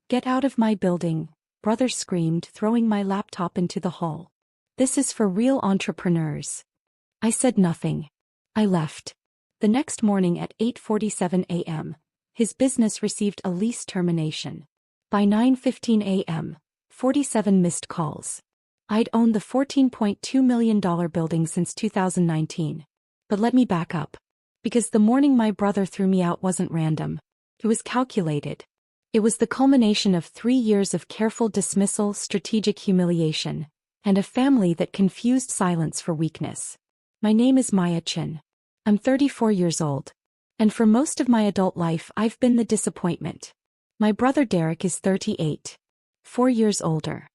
Get out of my building, brother screamed, throwing my laptop into the hall. This is for real entrepreneurs. I said nothing. I left. The next morning at 8:47 a.m., his business received a lease termination. By 9:15 a.m., 47 missed calls. I'd owned the $14.2 million building since 2019. But let me back up. Because the morning my brother threw me out wasn't random. It was calculated. It was the culmination of 3 years of careful dismissal, strategic humiliation, and a family that confused silence for weakness. My name is Maya Chin. I'm 34 years old. And for most of my adult life I've been the disappointment. My brother Derek is 38. 4 years older.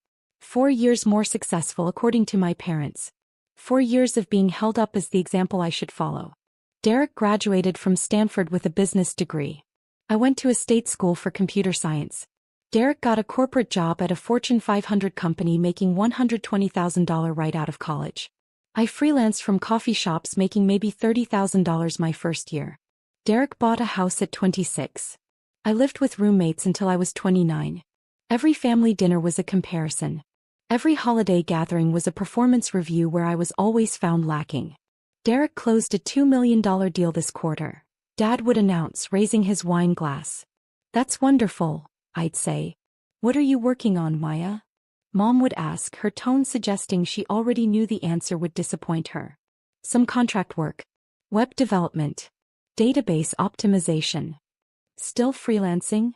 4 years more successful according to my parents. 4 years of being held up as the example I should follow. Derek graduated from Stanford with a business degree. I went to a state school for computer science. Derek got a corporate job at a Fortune 500 company making $120,000 right out of college. I freelanced from coffee shops making maybe $30,000 my first year. Derek bought a house at 26. I lived with roommates until I was 29. Every family dinner was a comparison. Every holiday gathering was a performance review where I was always found lacking. Derek closed a $2 million deal this quarter. Dad would announce, raising his wine glass. That's wonderful, I'd say. What are you working on, Maya? Mom would ask, her tone suggesting she already knew the answer would disappoint her. Some contract work. Web development. Database optimization. Still freelancing?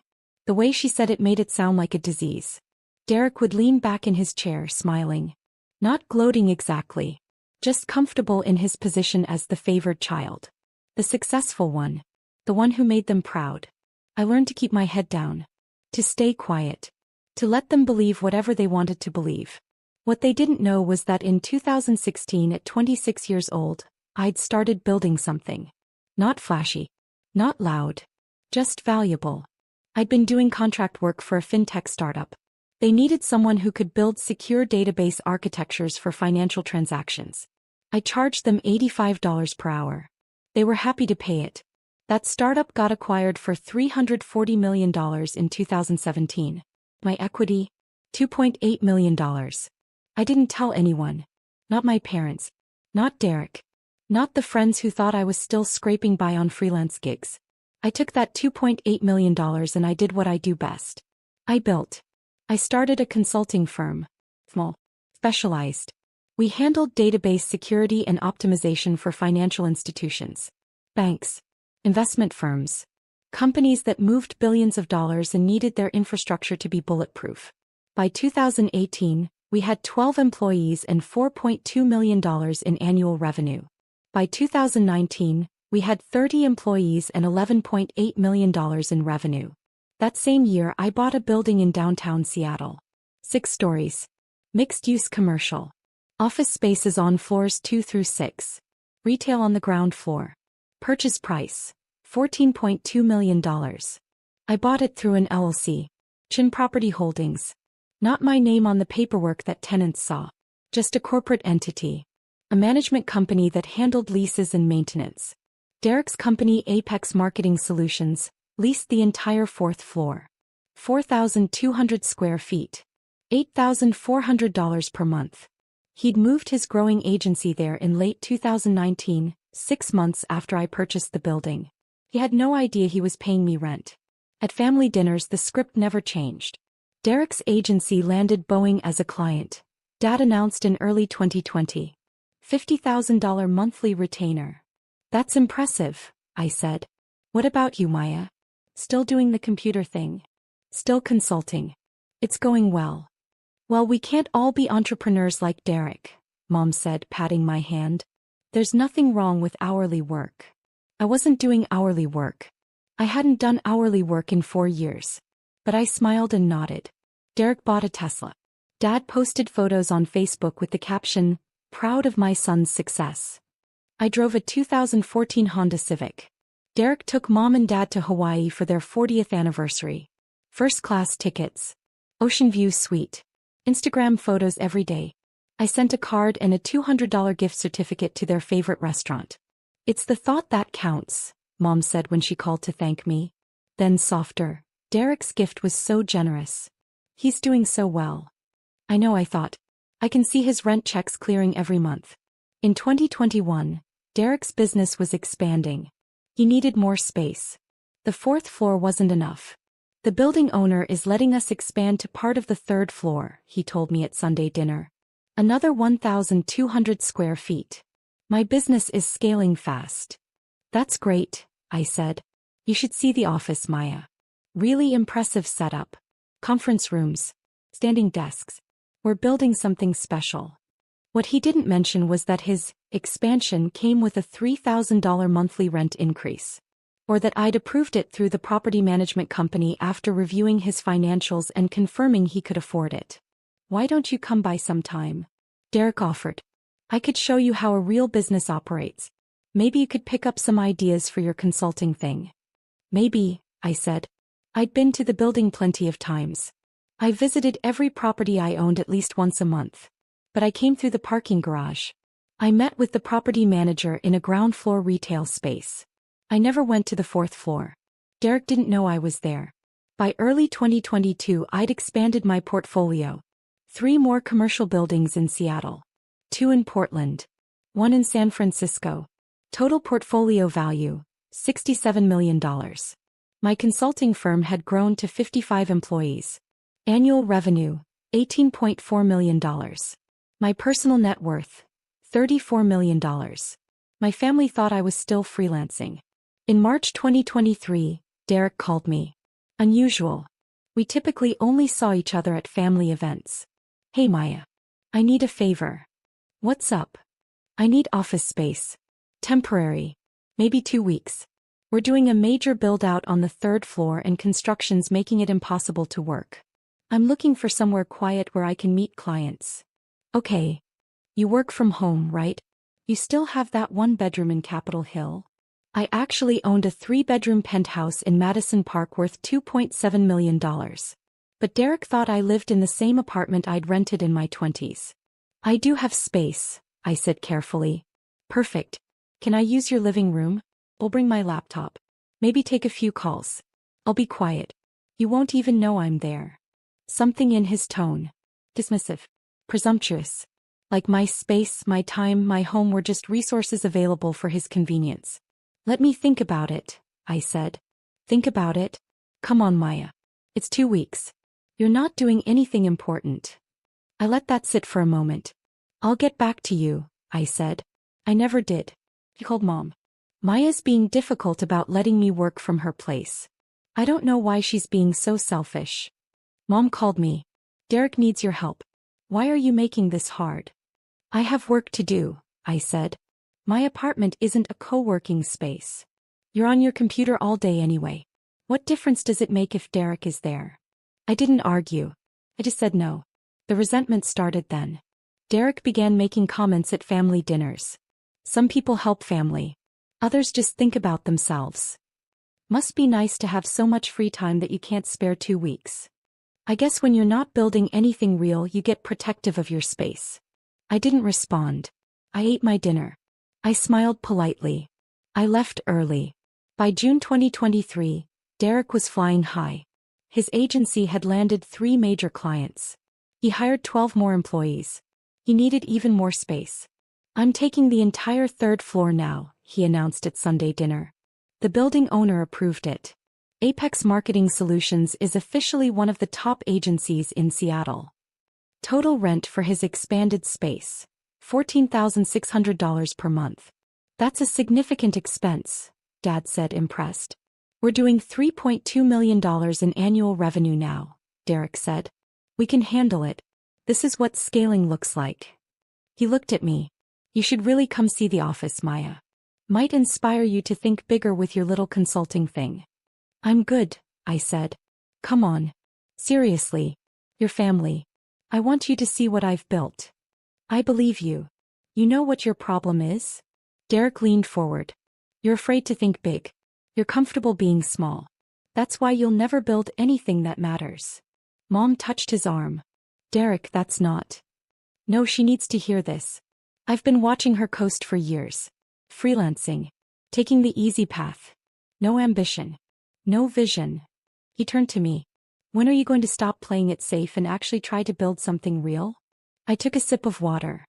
The way she said it made it sound like a disease. Derek would lean back in his chair, smiling. Not gloating exactly. Just comfortable in his position as the favored child. The successful one. The one who made them proud. I learned to keep my head down. To stay quiet. To let them believe whatever they wanted to believe. What they didn't know was that in 2016 at 26 years old, I'd started building something. Not flashy. Not loud. Just valuable. I'd been doing contract work for a fintech startup. They needed someone who could build secure database architectures for financial transactions. I charged them $85 per hour. They were happy to pay it. That startup got acquired for $340 million in 2017. My equity? $2.8 million. I didn't tell anyone. Not my parents. Not Derek. Not the friends who thought I was still scraping by on freelance gigs. I took that $2.8 million and I did what I do best. I built. I started a consulting firm. Small. Specialized. We handled database security and optimization for financial institutions. Banks. Investment firms. Companies that moved billions of dollars and needed their infrastructure to be bulletproof. By 2018, we had 12 employees and $4.2 million in annual revenue. By 2019, we had 30 employees and $11.8 million in revenue. That same year I bought a building in downtown Seattle. 6 stories. Mixed-use commercial. Office spaces on floors 2 through 6. Retail on the ground floor. Purchase price. $14.2 million. I bought it through an LLC. Chin Property Holdings. Not my name on the paperwork that tenants saw. Just a corporate entity. A management company that handled leases and maintenance. Derek's company Apex Marketing Solutions leased the entire 4th floor. 4,200 square feet. $8,400 per month. He'd moved his growing agency there in late 2019, 6 months after I purchased the building. He had no idea he was paying me rent. At family dinners the script never changed. Derek's agency landed Boeing as a client. Dad announced in early 2020. $50,000 monthly retainer. That's impressive, I said. What about you, Maya? Still doing the computer thing? Still consulting? It's going well. Well, we can't all be entrepreneurs like Derek, Mom said, patting my hand. There's nothing wrong with hourly work. I wasn't doing hourly work. I hadn't done hourly work in 4 years. But I smiled and nodded. Derek bought a Tesla. Dad posted photos on Facebook with the caption, "Proud of my son's success." I drove a 2014 Honda Civic. Derek took Mom and Dad to Hawaii for their 40th anniversary. First-class tickets. Ocean view suite. Instagram photos every day. I sent a card and a $200 gift certificate to their favorite restaurant. It's the thought that counts, Mom said when she called to thank me. Then softer. Derek's gift was so generous. He's doing so well. I know, I thought. I can see his rent checks clearing every month. In 2021, Derek's business was expanding. He needed more space. The 4th floor wasn't enough. The building owner is letting us expand to part of the 3rd floor, he told me at Sunday dinner. Another 1,200 square feet. My business is scaling fast. That's great, I said. You should see the office, Maya. Really impressive setup. Conference rooms. Standing desks. We're building something special. What he didn't mention was that his expansion came with a $3,000 monthly rent increase. Or that I'd approved it through the property management company after reviewing his financials and confirming he could afford it. Why don't you come by sometime? Derek offered. I could show you how a real business operates. Maybe you could pick up some ideas for your consulting thing. Maybe, I said. I'd been to the building plenty of times. I visited every property I owned at least once a month. But I came through the parking garage. I met with the property manager in a ground floor retail space. I never went to the 4th floor. Derek didn't know I was there. By early 2022, I'd expanded my portfolio. 3 more commercial buildings in Seattle. 2 in Portland. 1 in San Francisco. Total portfolio value, $67 million. My consulting firm had grown to 55 employees. Annual revenue, $18.4 million. My personal net worth, $34 million. My family thought I was still freelancing. In March 2023, Derek called me. Unusual. We typically only saw each other at family events. Hey Maya. I need a favor. What's up? I need office space. Temporary. Maybe 2 weeks. We're doing a major build-out on the 3rd floor and construction's making it impossible to work. I'm looking for somewhere quiet where I can meet clients. Okay. You work from home, right? You still have that 1 bedroom in Capitol Hill? I actually owned a 3-bedroom penthouse in Madison Park worth $2.7 million. But Derek thought I lived in the same apartment I'd rented in my 20s. I do have space, I said carefully. Perfect. Can I use your living room? I'll bring my laptop. Maybe take a few calls. I'll be quiet. You won't even know I'm there. Something in his tone. Dismissive. Presumptuous. Like my space, my time, my home were just resources available for his convenience. Let me think about it, I said. Think about it? Come on, Maya. It's 2 weeks. You're not doing anything important. I let that sit for a moment. I'll get back to you, I said. I never did. He called Mom. Maya's being difficult about letting me work from her place. I don't know why she's being so selfish. Mom called me. Derek needs your help. Why are you making this hard? I have work to do, I said. My apartment isn't a co-working space. You're on your computer all day anyway. What difference does it make if Derek is there? I didn't argue. I just said no. The resentment started then. Derek began making comments at family dinners. Some people help family. Others just think about themselves. Must be nice to have so much free time that you can't spare 2 weeks. I guess when you're not building anything real, you get protective of your space. I didn't respond. I ate my dinner. I smiled politely. I left early. By June 2023, Derek was flying high. His agency had landed 3 major clients. He hired 12 more employees. He needed even more space. I'm taking the entire 3rd floor now, he announced at Sunday dinner. The building owner approved it. Apex Marketing Solutions is officially one of the top agencies in Seattle. Total rent for his expanded space, $14,600 per month. That's a significant expense, Dad said, impressed. We're doing $3.2 million in annual revenue now, Derek said. We can handle it. This is what scaling looks like. He looked at me. You should really come see the office, Maya. Might inspire you to think bigger with your little consulting thing. I'm good, I said. Come on. Seriously. Your family. I want you to see what I've built. I believe you. You know what your problem is? Derek leaned forward. You're afraid to think big. You're comfortable being small. That's why you'll never build anything that matters. Mom touched his arm. Derek, that's not. No, she needs to hear this. I've been watching her coast for years. Freelancing. Taking the easy path. No ambition. No vision. He turned to me. When are you going to stop playing it safe and actually try to build something real? I took a sip of water.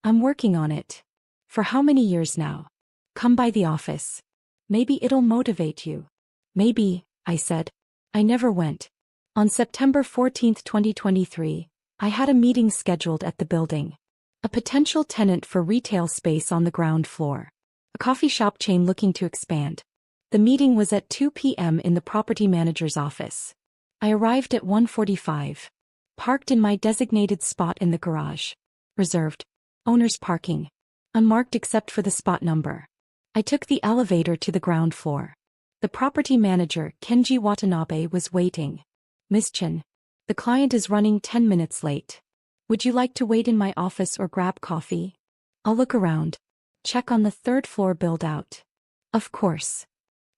I'm working on it. For how many years now? Come by the office. Maybe it'll motivate you. Maybe, I said. I never went. On September 14, 2023, I had a meeting scheduled at the building. A potential tenant for retail space on the ground floor. A coffee shop chain looking to expand. The meeting was at 2 p.m. in the property manager's office. I arrived at 1:45. Parked in my designated spot in the garage. Reserved. Owner's parking. Unmarked except for the spot number. I took the elevator to the ground floor. The property manager, Kenji Watanabe, was waiting. Ms. Chen. The client is running 10 minutes late. Would you like to wait in my office or grab coffee? I'll look around. Check on the third floor build-out. Of course.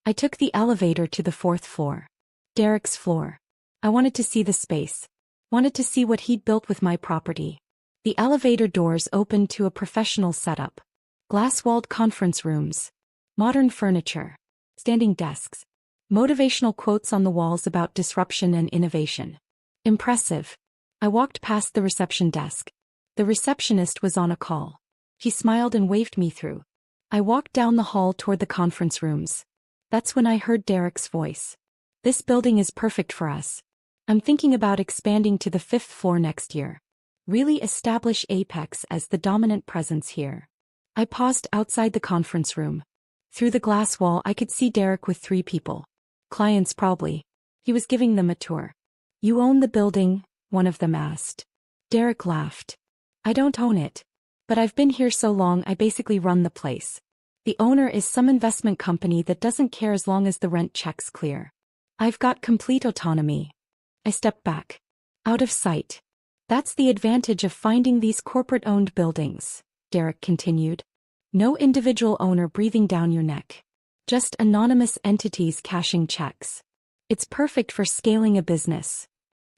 I took the elevator to the fourth floor. Derek's floor. I wanted to see the space. Wanted to see what he'd built with my property. The elevator doors opened to a professional setup. Glass-walled conference rooms. Modern furniture. Standing desks. Motivational quotes on the walls about disruption and innovation. Impressive. I walked past the reception desk. The receptionist was on a call. He smiled and waved me through. I walked down the hall toward the conference rooms. That's when I heard Derek's voice. This building is perfect for us. I'm thinking about expanding to the 5th floor next year. Really establish Apex as the dominant presence here. I paused outside the conference room. Through the glass wall I could see Derek with 3 people. Clients probably. He was giving them a tour. You own the building, one of them asked. Derek laughed. I don't own it. But I've been here so long I basically run the place. The owner is some investment company that doesn't care as long as the rent checks clear. I've got complete autonomy. I stepped back. Out of sight. That's the advantage of finding these corporate-owned buildings, Derek continued. No individual owner breathing down your neck. Just anonymous entities cashing checks. It's perfect for scaling a business.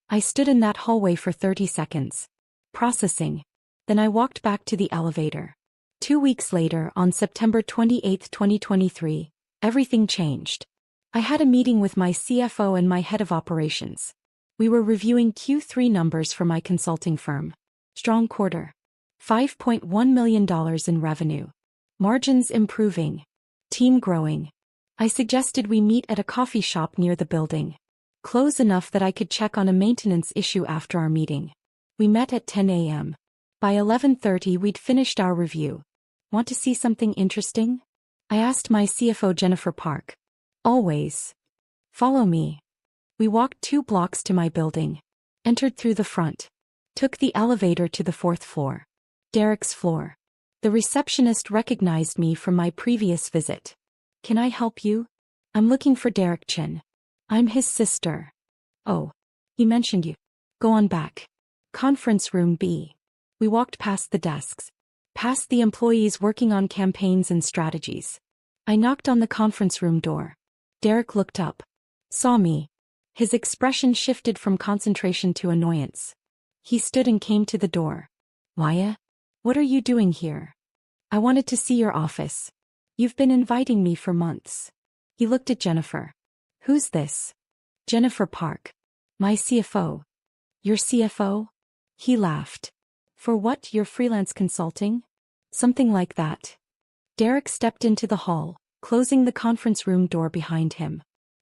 I stood in that hallway for 30 seconds. Processing. Then I walked back to the elevator. 2 weeks later, on September 28, 2023, everything changed. I had a meeting with my CFO and my head of operations. We were reviewing Q3 numbers for my consulting firm. Strong quarter. $5.1 million in revenue. Margins improving. Team growing. I suggested we meet at a coffee shop near the building. Close enough that I could check on a maintenance issue after our meeting. We met at 10 a.m. By 11:30 we'd finished our review. Want to see something interesting? I asked my CFO Jennifer Park. Always. Follow me. We walked 2 blocks to my building. Entered through the front. Took the elevator to the 4th floor. Derek's floor. The receptionist recognized me from my previous visit. Can I help you? I'm looking for Derek Chen. I'm his sister. Oh. He mentioned you. Go on back. Conference room B. We walked past the desks. Past the employees working on campaigns and strategies. I knocked on the conference room door. Derek looked up. Saw me. His expression shifted from concentration to annoyance. He stood and came to the door. Maya? What are you doing here? I wanted to see your office. You've been inviting me for months. He looked at Jennifer. Who's this? Jennifer Park. My CFO. Your CFO? He laughed. For what, your freelance consulting? Something like that. Derek stepped into the hall, closing the conference room door behind him.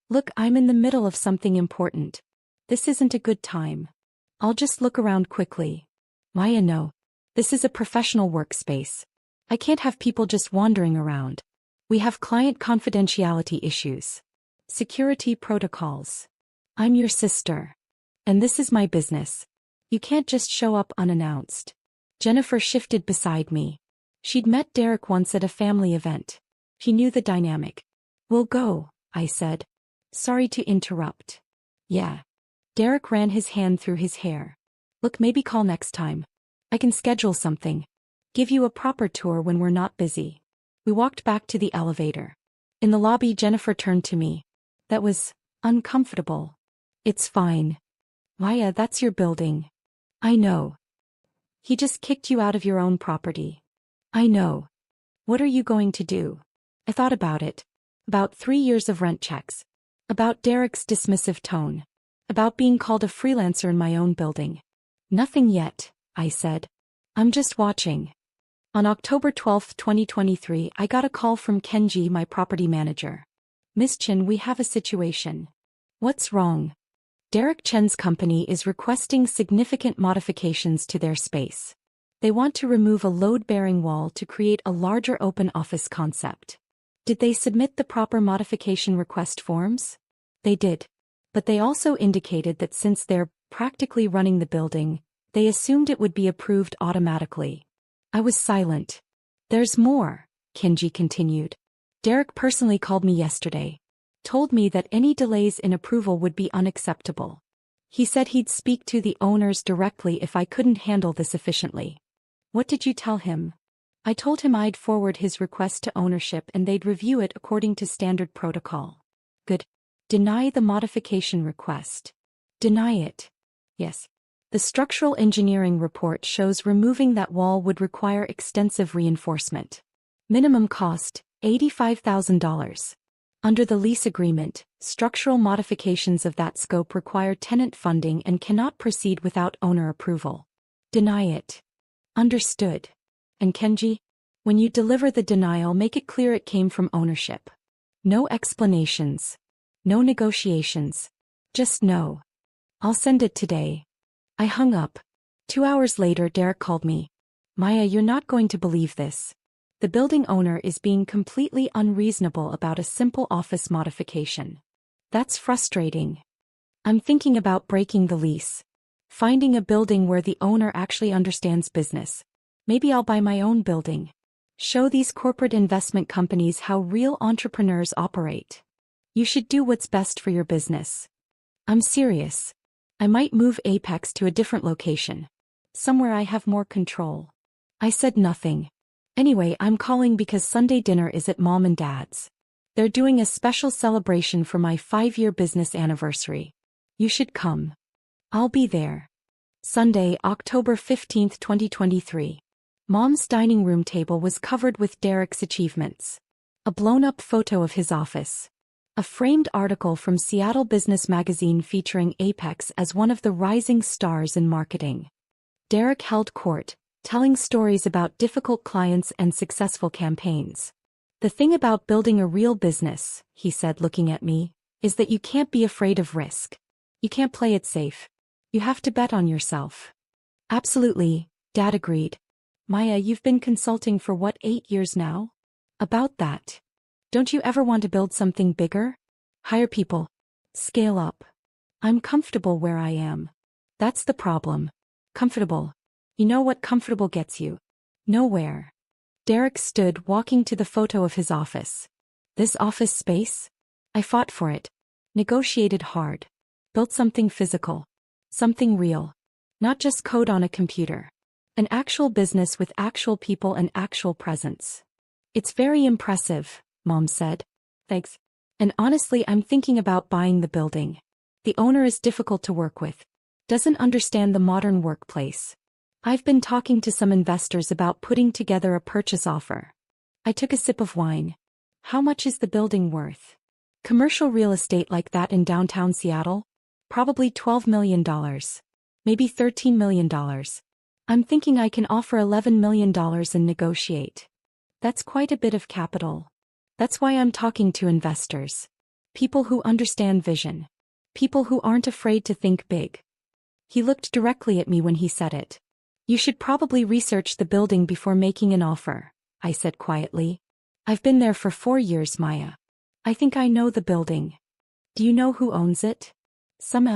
Look, I'm in the middle of something important. This isn't a good time. I'll just look around quickly. Maya, no. This is a professional workspace. I can't have people just wandering around. We have client confidentiality issues. Security protocols. I'm your sister. And this is my business. You can't just show up unannounced. Jennifer shifted beside me. She'd met Derek once at a family event. She knew the dynamic. We'll go, I said. Sorry to interrupt. Yeah. Derek ran his hand through his hair. Look, maybe call next time. I can schedule something. Give you a proper tour when we're not busy. We walked back to the elevator. In the lobby, Jennifer turned to me. That was uncomfortable. It's fine. Maya, that's your building. I know. He just kicked you out of your own property. I know. What are you going to do? I thought about it. About 3 years of rent checks. About Derek's dismissive tone. About being called a freelancer in my own building. Nothing yet, I said. I'm just watching. On October 12, 2023, I got a call from Kenji, my property manager. Miss Chen, we have a situation. What's wrong? Derek Chen's company is requesting significant modifications to their space. They want to remove a load-bearing wall to create a larger open office concept. Did they submit the proper modification request forms? They did. But they also indicated that since they're practically running the building, they assumed it would be approved automatically. I was silent. There's more, Kenji continued. Derek personally called me yesterday. Told me that any delays in approval would be unacceptable. He said he'd speak to the owners directly if I couldn't handle this efficiently. What did you tell him? I told him I'd forward his request to ownership and they'd review it according to standard protocol. Good. Deny the modification request. Deny it. Yes. The structural engineering report shows removing that wall would require extensive reinforcement. Minimum cost, $85,000. Under the lease agreement, structural modifications of that scope require tenant funding and cannot proceed without owner approval. Deny it. Understood. And Kenji, when you deliver the denial, make it clear it came from ownership. No explanations. No negotiations. Just no. I'll send it today. I hung up. 2 hours later, Derek called me. Maya, you're not going to believe this. The building owner is being completely unreasonable about a simple office modification. That's frustrating. I'm thinking about breaking the lease. Finding a building where the owner actually understands business. Maybe I'll buy my own building. Show these corporate investment companies how real entrepreneurs operate. You should do what's best for your business. I'm serious. I might move Apex to a different location. Somewhere I have more control. I said nothing. Anyway, I'm calling because Sunday dinner is at Mom and Dad's. They're doing a special celebration for my 5-year business anniversary. You should come. I'll be there. Sunday, October 15, 2023. Mom's dining room table was covered with Derek's achievements. A blown-up photo of his office. A framed article from Seattle Business Magazine featuring Apex as one of the rising stars in marketing. Derek held court, telling stories about difficult clients and successful campaigns. The thing about building a real business, he said looking at me, is that you can't be afraid of risk. You can't play it safe. You have to bet on yourself. Absolutely, Dad agreed. Maya, you've been consulting for what, 8 years now? About that. Don't you ever want to build something bigger? Hire people. Scale up. I'm comfortable where I am. That's the problem. Comfortable. You know what comfortable gets you? Nowhere. Derek stood walking to the photo of his office. This office space? I fought for it. Negotiated hard. Built something physical. Something real. Not just code on a computer. An actual business with actual people and actual presence. It's very impressive, Mom said. Thanks. And honestly, I'm thinking about buying the building. The owner is difficult to work with. Doesn't understand the modern workplace. I've been talking to some investors about putting together a purchase offer. I took a sip of wine. How much is the building worth? Commercial real estate like that in downtown Seattle? Probably $12 million. Maybe $13 million. I'm thinking I can offer $11 million and negotiate. That's quite a bit of capital. That's why I'm talking to investors. People who understand vision. People who aren't afraid to think big. He looked directly at me when he said it. You should probably research the building before making an offer, I said quietly. I've been there for 4 years, Maya. I think I know the building. Do you know who owns it? Some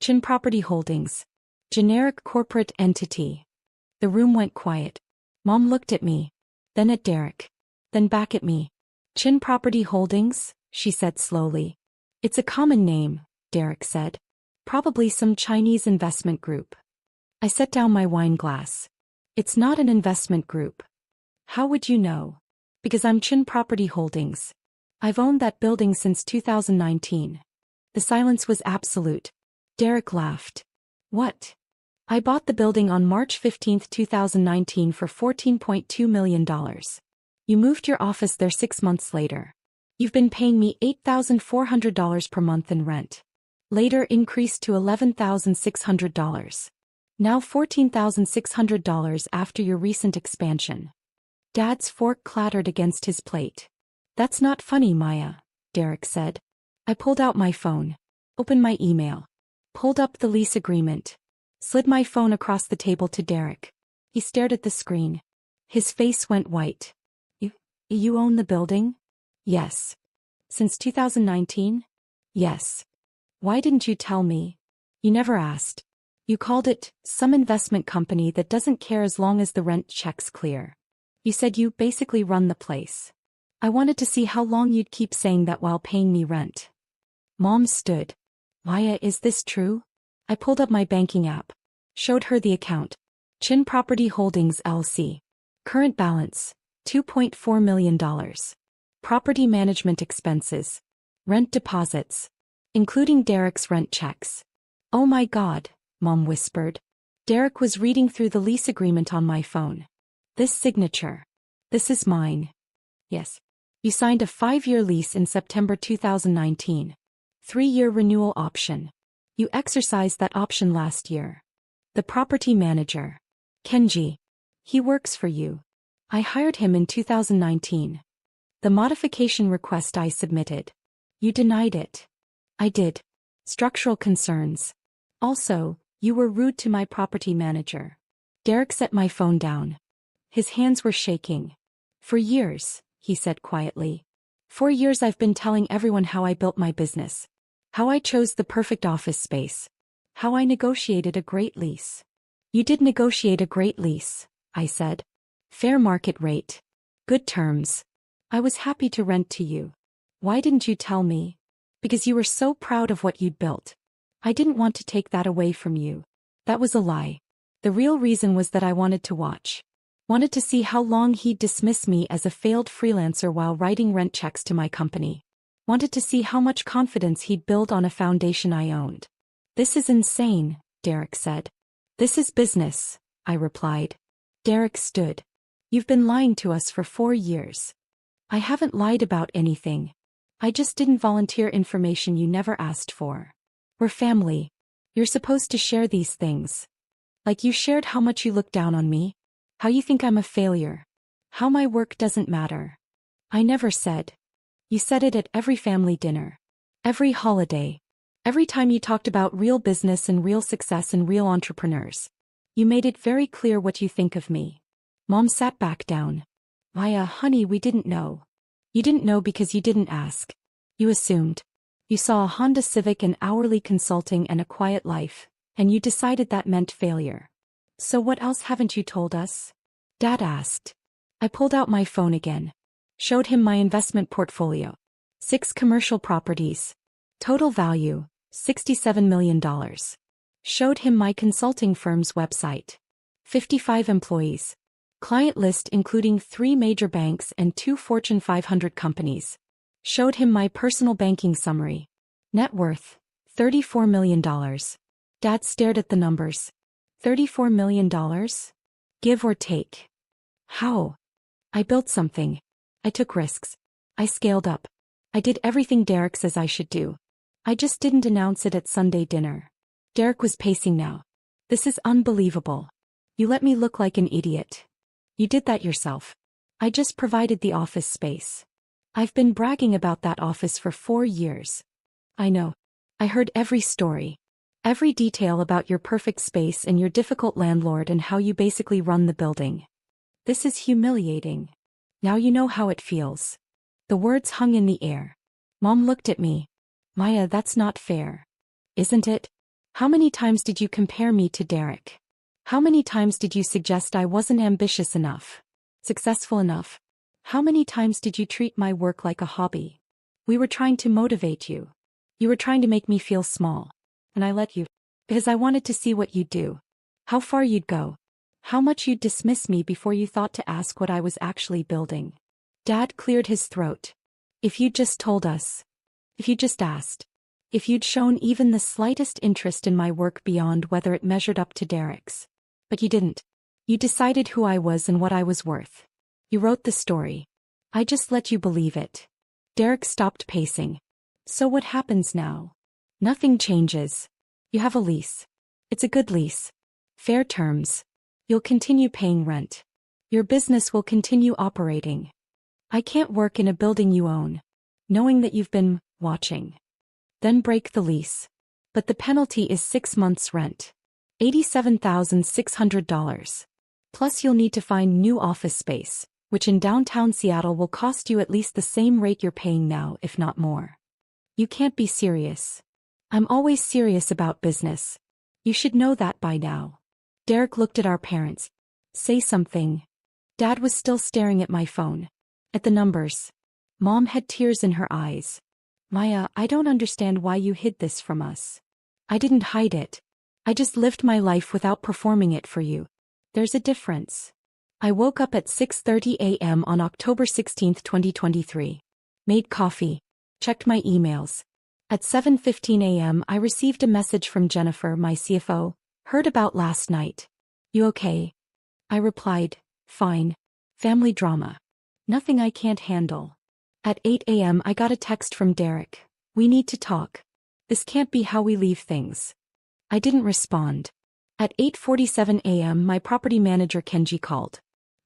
Chin Property Holdings. Generic corporate entity. The room went quiet. Mom looked at me. Then at Derek. Then back at me. Chin Property Holdings, she said slowly. It's a common name, Derek said. Probably some Chinese investment group. I set down my wine glass. It's not an investment group. How would you know? Because I'm Chin Property Holdings. I've owned that building since 2019. The silence was absolute. Derek laughed. What? I bought the building on March 15, 2019 for $14.2 million. You moved your office there 6 months later. You've been paying me $8,400 per month in rent. Later increased to $11,600. Now $14,600 after your recent expansion. Dad's fork clattered against his plate. That's not funny, Maya, Derek said. I pulled out my phone, opened my email, pulled up the lease agreement, slid my phone across the table to Derek. He stared at the screen. His face went white. You own the building? Yes. Since 2019? Yes. Why didn't you tell me? You never asked. You called it some investment company that doesn't care as long as the rent check's clear. You said you basically run the place. I wanted to see how long you'd keep saying that while paying me rent. Mom stood. Maya, is this true? I pulled up my banking app. Showed her the account. Chin Property Holdings LC. Current balance, $2.4 million. Property management expenses. Rent deposits. Including Derek's rent checks. Oh my God, Mom whispered. Derek was reading through the lease agreement on my phone. This signature. This is mine. Yes. You signed a 5-year lease in September 2019. 3-year renewal option. You exercised that option last year. The property manager. Kenji. He works for you. I hired him in 2019. The modification request I submitted. You denied it. I did. Structural concerns. Also, you were rude to my property manager. Derek set my phone down. His hands were shaking. For years, he said quietly. 4 years I've been telling everyone how I built my business. How I chose the perfect office space. How I negotiated a great lease. You did negotiate a great lease, I said. Fair market rate. Good terms. I was happy to rent to you. Why didn't you tell me? Because you were so proud of what you'd built. I didn't want to take that away from you. That was a lie. The real reason was that I wanted to watch. Wanted to see how long he'd dismiss me as a failed freelancer while writing rent checks to my company. Wanted to see how much confidence he'd build on a foundation I owned. This is insane, Derek said. This is business, I replied. Derek stood. You've been lying to us for 4 years. I haven't lied about anything. I just didn't volunteer information you never asked for. We're family. You're supposed to share these things. Like you shared how much you look down on me. How you think I'm a failure. How my work doesn't matter. I never said. You said it at every family dinner. Every holiday. Every time you talked about real business and real success and real entrepreneurs. You made it very clear what you think of me. Mom sat back down. Maya, honey, we didn't know. You didn't know because you didn't ask. You assumed. You saw a Honda Civic and hourly consulting and a quiet life, and you decided that meant failure. So what else haven't you told us? Dad asked. I pulled out my phone again. Showed him my investment portfolio. 6 commercial properties. Total value, $67 million. Showed him my consulting firm's website. 55 employees. Client list including 3 major banks and 2 Fortune 500 companies. Showed him my personal banking summary. Net worth, $34 million. Dad stared at the numbers. $34 million? Give or take. How? I built something. I took risks. I scaled up. I did everything Derek says I should do. I just didn't announce it at Sunday dinner. Derek was pacing now. This is unbelievable. You let me look like an idiot. You did that yourself. I just provided the office space. I've been bragging about that office for 4 years. I know. I heard every story. Every detail about your perfect space and your difficult landlord and how you basically run the building. This is humiliating. Now you know how it feels. The words hung in the air. Mom looked at me. Maya, that's not fair. Isn't it? How many times did you compare me to Derek? How many times did you suggest I wasn't ambitious enough? Successful enough? How many times did you treat my work like a hobby? We were trying to motivate you. You were trying to make me feel small. And I let you. Because I wanted to see what you'd do. How far you'd go. How much you'd dismiss me before you thought to ask what I was actually building. Dad cleared his throat. If you'd just told us. If you'd just asked. If you'd shown even the slightest interest in my work beyond whether it measured up to Derek's. But you didn't. You decided who I was and what I was worth. You wrote the story. I just let you believe it. Derek stopped pacing. So what happens now? Nothing changes. You have a lease. It's a good lease. Fair terms. You'll continue paying rent. Your business will continue operating. I can't work in a building you own, knowing that you've been watching. Then break the lease. But the penalty is 6 months' rent. $87,600. Plus you'll need to find new office space, which in downtown Seattle will cost you at least the same rate you're paying now, if not more. You can't be serious. I'm always serious about business. You should know that by now. Derek looked at our parents. Say something. Dad was still staring at my phone. At the numbers. Mom had tears in her eyes. Maya, I don't understand why you hid this from us. I didn't hide it. I just lived my life without performing it for you. There's a difference. I woke up at 6:30 a.m. on October 16, 2023. Made coffee. Checked my emails. At 7:15 a.m. I received a message from Jennifer, my CFO. Heard about last night. You okay? I replied, fine. Family drama. Nothing I can't handle. At 8 a.m. I got a text from Derek. We need to talk. This can't be how we leave things. I didn't respond. At 8:47 a.m. my property manager Kenji called.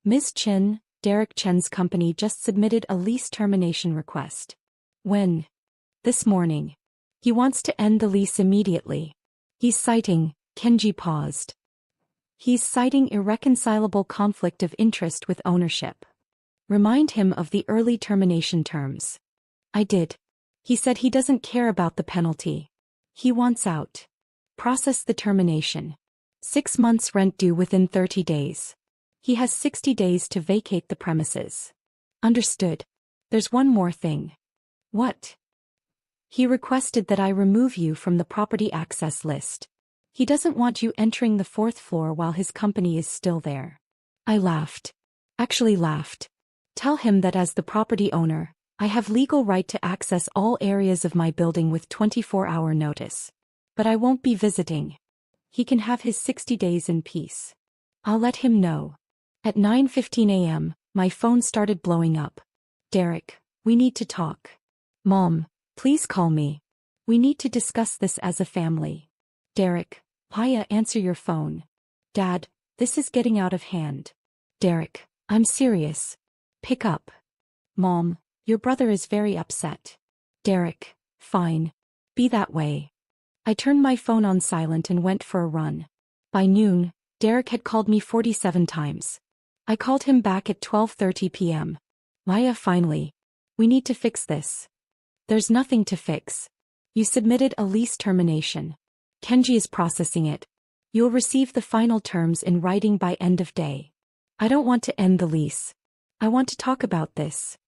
Ms. Chin, Derek Chen's company just submitted a lease termination request. When? This morning. He wants to end the lease immediately. He's citing, Kenji paused. He's citing irreconcilable conflict of interest with ownership. Remind him of the early termination terms. I did. He said he doesn't care about the penalty. He wants out. Process the termination. 6 months rent due within 30 days. He has 60 days to vacate the premises. Understood. There's one more thing. What? He requested that I remove you from the property access list. He doesn't want you entering the 4th floor while his company is still there. I laughed. Actually laughed. Tell him that as the property owner, I have legal right to access all areas of my building with 24-hour notice. But I won't be visiting. He can have his 60 days in peace. I'll let him know. At 9:15 a.m., my phone started blowing up. Derek, we need to talk. Mom, please call me. We need to discuss this as a family. Derek, Paya, answer your phone. Dad, this is getting out of hand. Derek, I'm serious. Pick up. Mom, your brother is very upset. Derek, fine. Be that way. I turned my phone on silent and went for a run. By noon, Derek had called me 47 times. I called him back at 12:30 p.m. Maya, finally. We need to fix this. There's nothing to fix. You submitted a lease termination. Kenji is processing it. You'll receive the final terms in writing by end of day. I don't want to end the lease. I want to talk about this.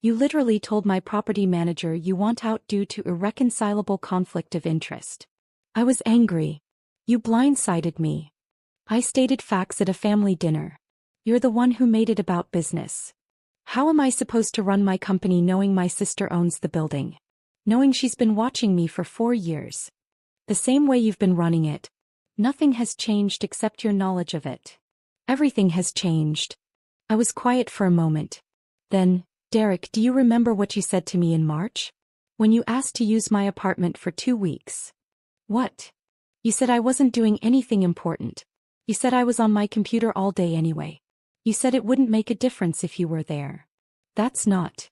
You literally told my property manager you want out due to irreconcilable conflict of interest. I was angry. You blindsided me. I stated facts at a family dinner. You're the one who made it about business. How am I supposed to run my company knowing my sister owns the building? Knowing she's been watching me for 4 years. The same way you've been running it. Nothing has changed except your knowledge of it. Everything has changed. I was quiet for a moment. Then, Derek, do you remember what you said to me in March? When you asked to use my apartment for 2 weeks. What? You said I wasn't doing anything important. You said I was on my computer all day anyway. You said it wouldn't make a difference if you were there. That's not.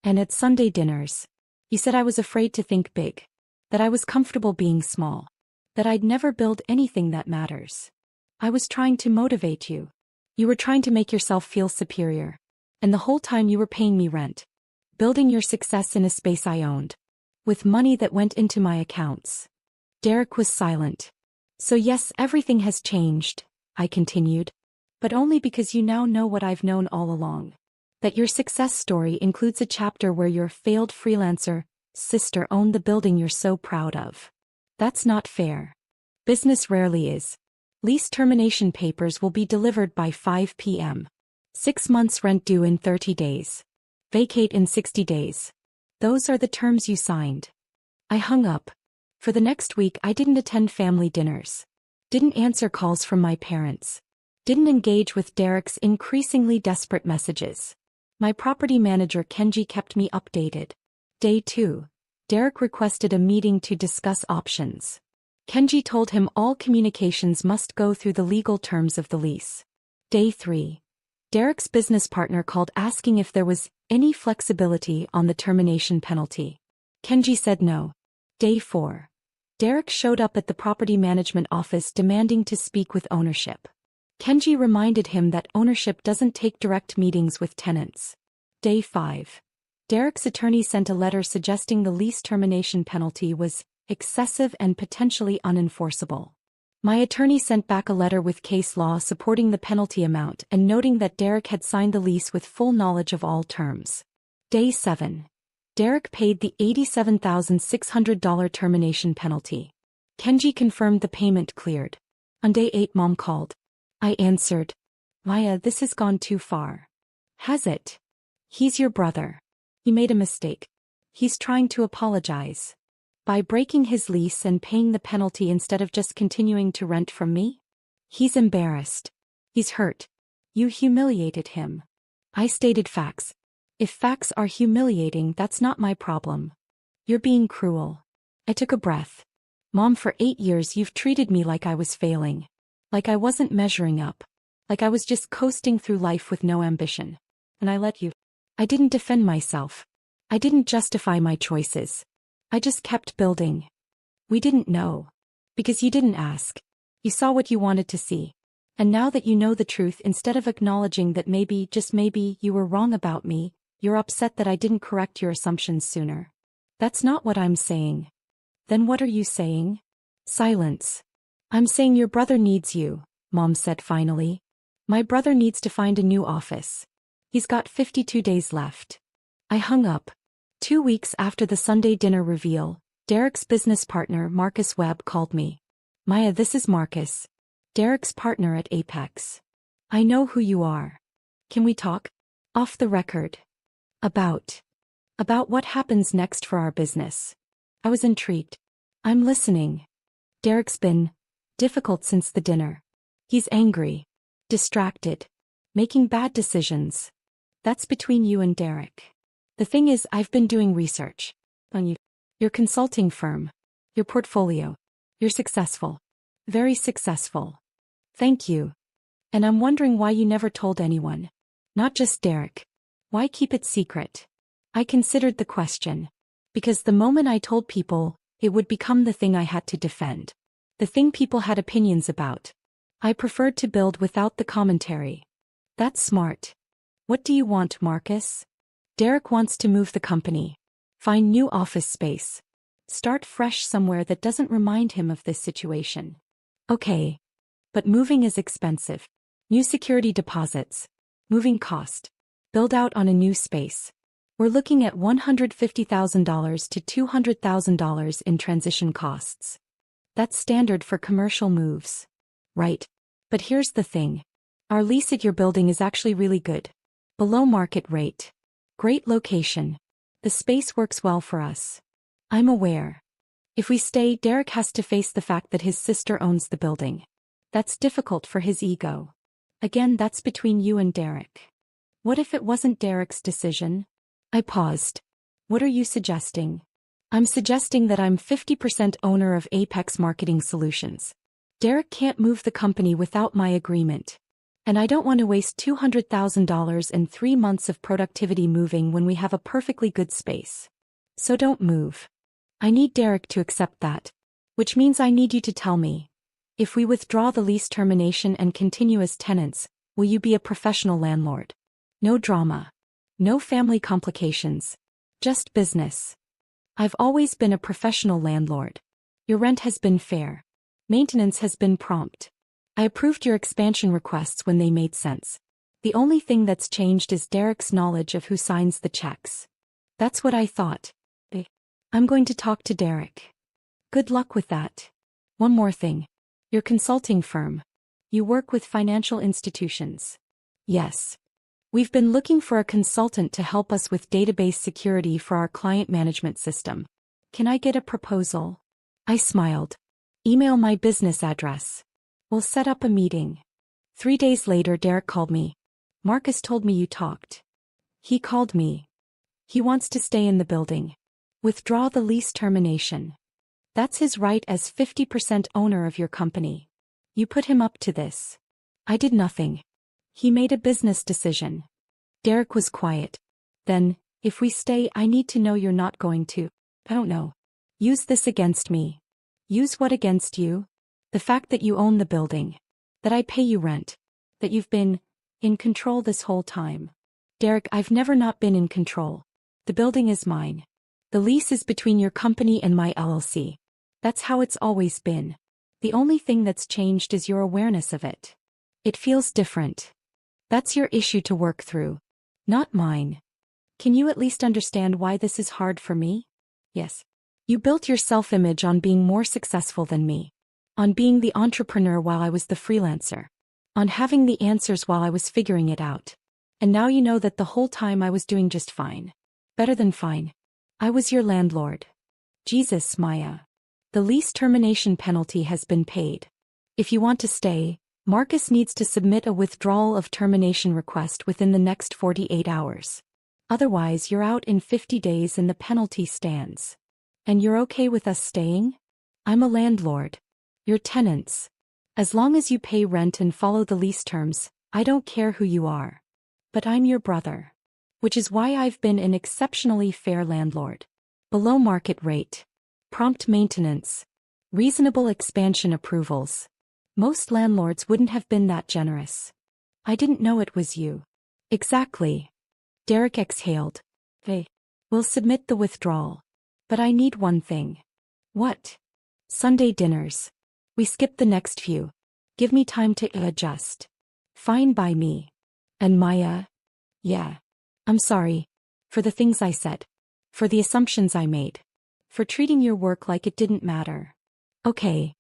And at Sunday dinners. You said I was afraid to think big. That I was comfortable being small. That I'd never build anything that matters. I was trying to motivate you. You were trying to make yourself feel superior. And the whole time you were paying me rent. Building your success in a space I owned. With money that went into my accounts. Derek was silent. So yes, everything has changed, I continued. But only because you now know what I've known all along. That your success story includes a chapter where your failed freelancer sister owned the building you're so proud of. That's not fair. Business rarely is. Lease termination papers will be delivered by 5 p.m. 6 months rent due in 30 days. Vacate in 60 days. Those are the terms you signed. I hung up. For the next week I didn't attend family dinners. Didn't answer calls from my parents. Didn't engage with Derek's increasingly desperate messages. My property manager Kenji kept me updated. Day 2. Derek requested a meeting to discuss options. Kenji told him all communications must go through the legal terms of the lease. Day 3. Derek's business partner called asking if there was any flexibility on the termination penalty. Kenji said no. Day 4. Derek showed up at the property management office demanding to speak with ownership. Kenji reminded him that ownership doesn't take direct meetings with tenants. Day 5. Derek's attorney sent a letter suggesting the lease termination penalty was excessive and potentially unenforceable. My attorney sent back a letter with case law supporting the penalty amount and noting that Derek had signed the lease with full knowledge of all terms. Day 7. Derek paid the $87,600 termination penalty. Kenji confirmed the payment cleared. On day 8, Mom called. I answered. Maya, this has gone too far. Has it? He's your brother. He made a mistake. He's trying to apologize. By breaking his lease and paying the penalty instead of just continuing to rent from me? He's embarrassed. He's hurt. You humiliated him. I stated facts. If facts are humiliating, that's not my problem. You're being cruel. I took a breath. Mom, for 8 years you've treated me like I was failing. Like I wasn't measuring up. Like I was just coasting through life with no ambition. And I let you. I didn't defend myself. I didn't justify my choices. I just kept building. We didn't know. Because you didn't ask. You saw what you wanted to see. And now that you know the truth, instead of acknowledging that maybe, just maybe, you were wrong about me, you're upset that I didn't correct your assumptions sooner. That's not what I'm saying. Then what are you saying? Silence. I'm saying your brother needs you, Mom said finally. My brother needs to find a new office. He's got 52 days left. I hung up. 2 weeks after the Sunday dinner reveal, Derek's business partner Marcus Webb called me. Maya, this is Marcus. Derek's partner at Apex. I know who you are. Can we talk? Off the record. About what happens next for our business. I was intrigued. I'm listening. Derek's been difficult since the dinner. He's angry. Distracted. Making bad decisions. That's between you and Derek. The thing is, I've been doing research on you. Your consulting firm. Your portfolio. You're successful. Very successful. Thank you. And I'm wondering why you never told anyone. Not just Derek. Why keep it secret? I considered the question. Because the moment I told people, it would become the thing I had to defend. The thing people had opinions about. I preferred to build without the commentary. That's smart. What do you want, Marcus? Derek wants to move the company. Find new office space. Start fresh somewhere that doesn't remind him of this situation. Okay. But moving is expensive. New security deposits. Moving cost. Build out on a new space. We're looking at $150,000 to $200,000 in transition costs. That's standard for commercial moves. Right. But here's the thing. Our lease at your building is actually really good. Below market rate. Great location. The space works well for us. I'm aware. If we stay, Derek has to face the fact that his sister owns the building. That's difficult for his ego. Again, that's between you and Derek. What if it wasn't Derek's decision? I paused. What are you suggesting? I'm suggesting that I'm 50% owner of Apex Marketing Solutions. Derek can't move the company without my agreement. And I don't want to waste $200,000 and 3 months of productivity moving when we have a perfectly good space. So don't move. I need Derek to accept that. Which means I need you to tell me. If we withdraw the lease termination and continue as tenants, will you be a professional landlord? No drama. No family complications. Just business. I've always been a professional landlord. Your rent has been fair. Maintenance has been prompt. I approved your expansion requests when they made sense. The only thing that's changed is Derek's knowledge of who signs the checks. That's what I thought. I'm going to talk to Derek. Good luck with that. One more thing. Your consulting firm. You work with financial institutions. Yes. We've been looking for a consultant to help us with database security for our client management system. Can I get a proposal? I smiled. Email my business address. We'll set up a meeting. 3 days later, Derek called me. Marcus told me you talked. He called me. He wants to stay in the building. Withdraw the lease termination. That's his right as 50% owner of your company. You put him up to this. I did nothing. He made a business decision. Derek was quiet. Then, if we stay, I need to know you're not going to, I don't know, use this against me. Use what against you? The fact that you own the building. That I pay you rent. That you've been in control this whole time. Derek, I've never not been in control. The building is mine. The lease is between your company and my LLC. That's how it's always been. The only thing that's changed is your awareness of it. It feels different. That's your issue to work through. Not mine. Can you at least understand why this is hard for me? Yes. You built your self-image on being more successful than me. On being the entrepreneur while I was the freelancer. On having the answers while I was figuring it out. And now you know that the whole time I was doing just fine. Better than fine. I was your landlord. Jesus, Maya. The lease termination penalty has been paid. If you want to stay, Marcus needs to submit a withdrawal of termination request within the next 48 hours. Otherwise, you're out in 50 days and the penalty stands. And you're okay with us staying? I'm a landlord. You're tenants. As long as you pay rent and follow the lease terms, I don't care who you are. But I'm your brother. Which is why I've been an exceptionally fair landlord. Below market rate. Prompt maintenance. Reasonable expansion approvals. Most landlords wouldn't have been that generous. I didn't know it was you. Exactly. Derek exhaled. Hey. We'll submit the withdrawal. But I need one thing. What? Sunday dinners. We skip the next few. Give me time to adjust. Fine by me. And Maya? Yeah. I'm sorry. For the things I said. For the assumptions I made. For treating your work like it didn't matter. Okay.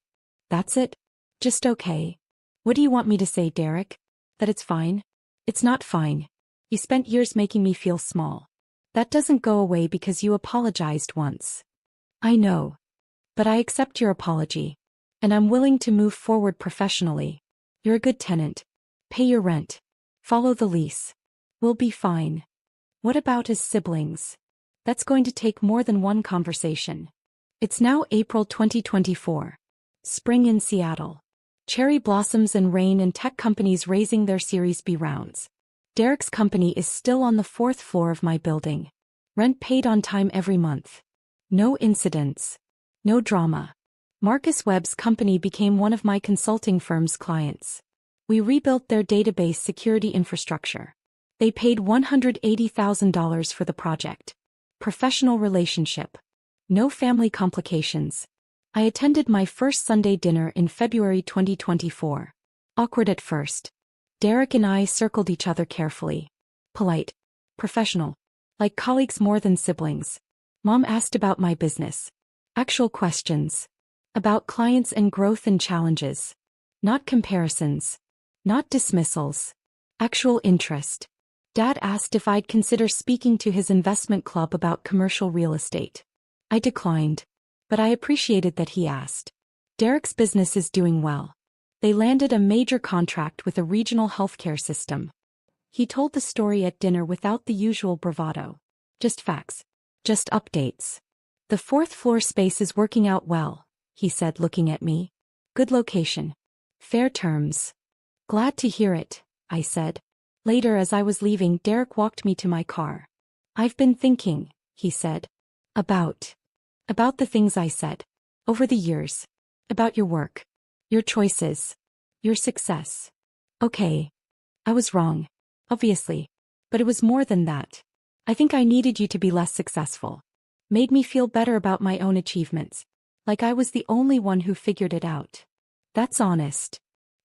That's it? Just okay. What do you want me to say, Derek? That it's fine? It's not fine. You spent years making me feel small. That doesn't go away because you apologized once. I know. But I accept your apology. And I'm willing to move forward professionally. You're a good tenant. Pay your rent. Follow the lease. We'll be fine. What about as siblings? That's going to take more than one conversation. It's now April 2024. Spring in Seattle. Cherry blossoms and rain and tech companies raising their Series B rounds. Derek's company is still on the 4th floor of my building. Rent paid on time every month. No incidents. No drama. Marcus Webb's company became one of my consulting firm's clients. We rebuilt their database security infrastructure. They paid $180,000 for the project. Professional relationship. No family complications. I attended my first Sunday dinner in February 2024. Awkward at first. Derek and I circled each other carefully. Polite. Professional. Like colleagues more than siblings. Mom asked about my business. Actual questions. About clients and growth and challenges. Not comparisons. Not dismissals. Actual interest. Dad asked if I'd consider speaking to his investment club about commercial real estate. I declined. But I appreciated that he asked. Derek's business is doing well. They landed a major contract with a regional healthcare system. He told the story at dinner without the usual bravado. Just facts. Just updates. The 4th floor space is working out well, he said, looking at me. Good location. Fair terms. Glad to hear it, I said. Later, as I was leaving, Derek walked me to my car. I've been thinking, he said. About the things I said. Over the years. About your work. Your choices. Your success. Okay. I was wrong. Obviously. But it was more than that. I think I needed you to be less successful. Made me feel better about my own achievements. Like I was the only one who figured it out. That's honest.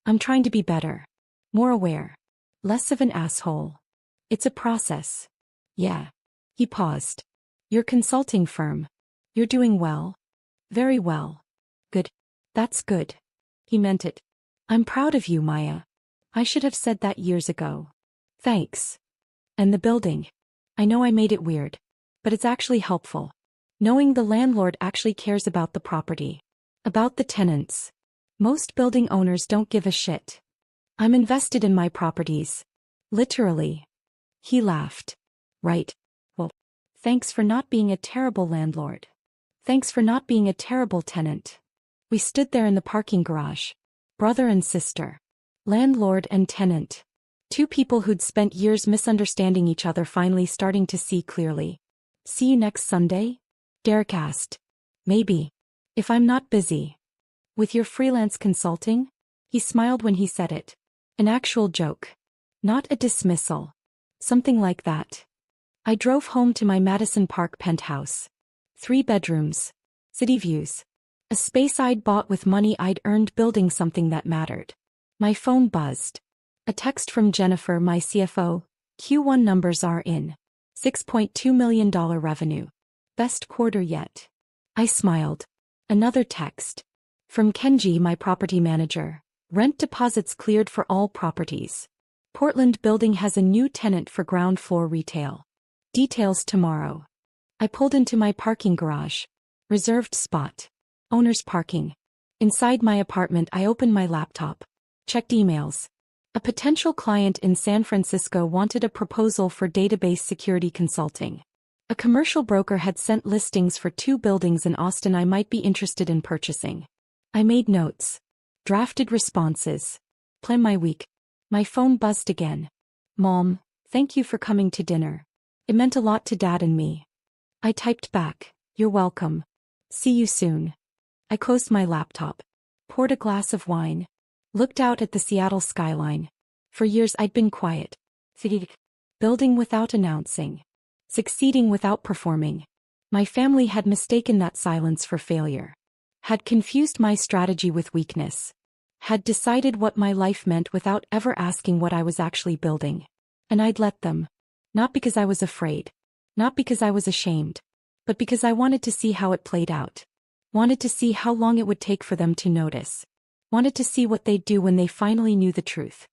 I'm trying to be better. More aware. Less of an asshole. It's a process. Yeah. He paused. Your consulting firm. You're doing well. Very well. Good. That's good. He meant it. I'm proud of you, Maya. I should have said that years ago. Thanks. And the building. I know I made it weird. But it's actually helpful. Knowing the landlord actually cares about the property. About the tenants. Most building owners don't give a shit. I'm invested in my properties. Literally. He laughed. Right. Well, Thanks for not being a terrible landlord. Thanks for not being a terrible tenant. We stood there in the parking garage. Brother and sister. Landlord and tenant. Two people who'd spent years misunderstanding each other finally starting to see clearly. See you next Sunday? Derek asked. Maybe. If I'm not busy. With your freelance consulting? He smiled when he said it. An actual joke. Not a dismissal. Something like that. I drove home to my Madison Park penthouse. 3 bedrooms. City views. A space I'd bought with money I'd earned building something that mattered. My phone buzzed. A text from Jennifer, my CFO. Q1 numbers are in. $6.2 million revenue. Best quarter yet. I smiled. Another text. From Kenji, my property manager. Rent deposits cleared for all properties. Portland building has a new tenant for ground floor retail. Details tomorrow. I pulled into my parking garage. Reserved spot. Owner's parking. Inside my apartment, I opened my laptop. Checked emails. A potential client in San Francisco wanted a proposal for database security consulting. A commercial broker had sent listings for 2 buildings in Austin I might be interested in purchasing. I made notes. Drafted responses. Plan my week. My phone buzzed again. Mom, thank you for coming to dinner. It meant a lot to Dad and me. I typed back, you're welcome. See you soon. I closed my laptop. Poured a glass of wine. Looked out at the Seattle skyline. For years I'd been quiet. Building without announcing. Succeeding without performing. My family had mistaken that silence for failure. Had confused my strategy with weakness. Had decided what my life meant without ever asking what I was actually building. And I'd let them. Not because I was afraid. Not because I was ashamed. But because I wanted to see how it played out. Wanted to see how long it would take for them to notice. Wanted to see what they'd do when they finally knew the truth.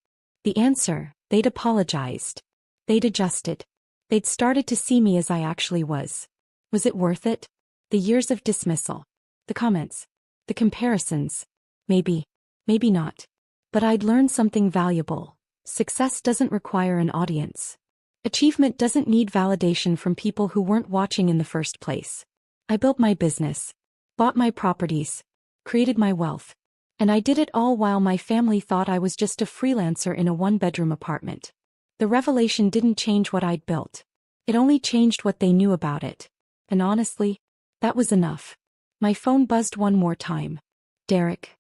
The answer, they'd apologized. They'd adjusted. They'd started to see me as I actually was. Was it worth it? The years of dismissal. The comments. The comparisons. Maybe. Maybe not. But I'd learned something valuable. Success doesn't require an audience. Achievement doesn't need validation from people who weren't watching in the first place. I built my business. Bought my properties. Created my wealth. And I did it all while my family thought I was just a freelancer in a 1-bedroom apartment. The revelation didn't change what I'd built. It only changed what they knew about it. And honestly, that was enough. My phone buzzed one more time. Derek,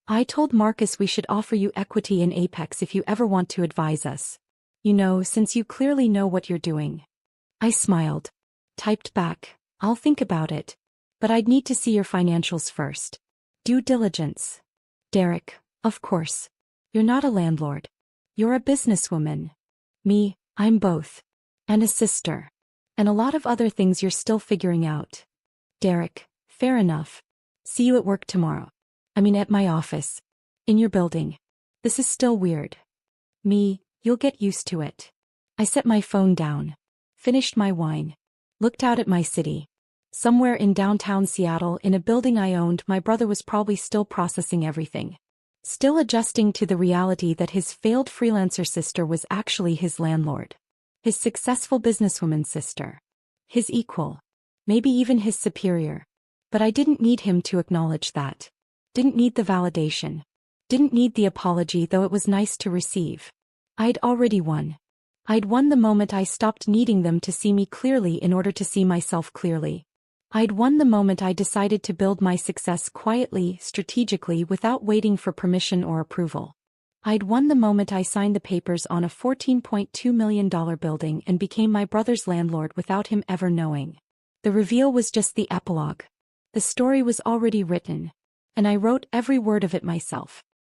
I told Marcus we should offer you equity in Apex if you ever want to advise us. You know, since you clearly know what you're doing. I smiled. Typed back, I'll think about it. But I'd need to see your financials first. Due diligence. Derek, of course. You're not a landlord. You're a businesswoman. Me, I'm both. And a sister. And a lot of other things you're still figuring out. Derek, fair enough. See you at work tomorrow. I mean at my office. In your building. This is still weird. Me, you'll get used to it. I set my phone down. Finished my wine. Looked out at my city. Somewhere in downtown Seattle in a building I owned, my brother was probably still processing everything. Still adjusting to the reality that his failed freelancer sister was actually his landlord. His successful businesswoman sister. His equal. Maybe even his superior. But I didn't need him to acknowledge that. Didn't need the validation. Didn't need the apology, though it was nice to receive. I'd already won. I'd won the moment I stopped needing them to see me clearly in order to see myself clearly. I'd won the moment I decided to build my success quietly, strategically, without waiting for permission or approval. I'd won the moment I signed the papers on a $14.2 million building and became my brother's landlord without him ever knowing. The reveal was just the epilogue. The story was already written. And I wrote every word of it myself.